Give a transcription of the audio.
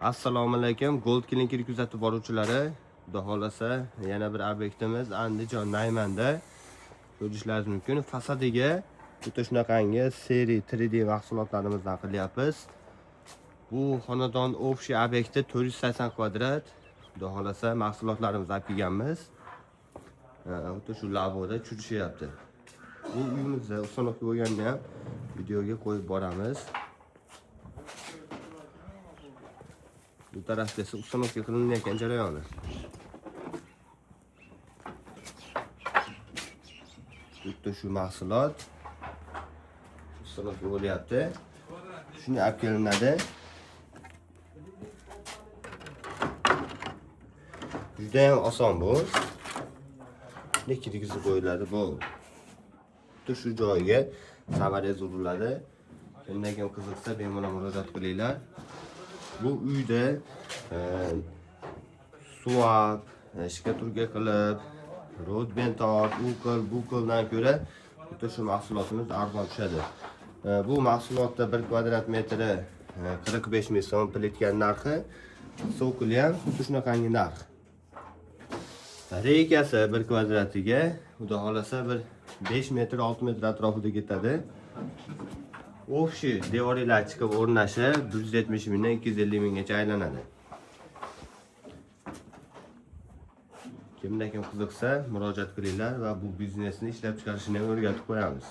Assalomu alaykum, Gold Clinic kuzatib boruvchilari. Xudo xolasa yana bir obyektimiz Andijon Naymanda. Ko'rishlaringiz mumkin. Fasadiga xuddi shunaqangi seri 3D mahsulotlarimizdan qilyapmiz. Bu xonadon общий obyekti 480 kvadrat. Xudo xolasa mahsulotlarimizni olib kelganmiz. Xuddi shu lavoda churishyapti. Bu uyimizda ustonovka bo'lganini ham videoga qo'yib boramiz. Bu tarafda esa ustonovka qilinayotgan jarayoni. Xuddi shu mahsulot ustonovka bo'lyapti. Shuni olib kelinadi. Juda ham oson bu. Kirgizib qo'yiladi bu. Xuddi shu joyiga samarangiz uriladi. Kimdan kim qiziqsa bemalol murojaat qilinglar. Bu uyda suvab, shkaturka qilib, rodbentort, bu qildan ko'ra xuddi shu mahsulotimiz arzon tushadi. Bu mahsulotda 1 kvadrat metri 45 ming so'm plitka narxi, sokuli ham xuddi shunaqangi narx. Reykasi 1 kvadratiga xudo xolasa bir 5 metr 6 metr atrofida ketadi. Общий devorlar chiqib o'rnashi 170 mingdan 250 minggacha aylanadi. Kimdan kim qiziqsa murojaat qilinglar va bu biznesni ishlab chiqarishni o'rgatib qo'yamiz.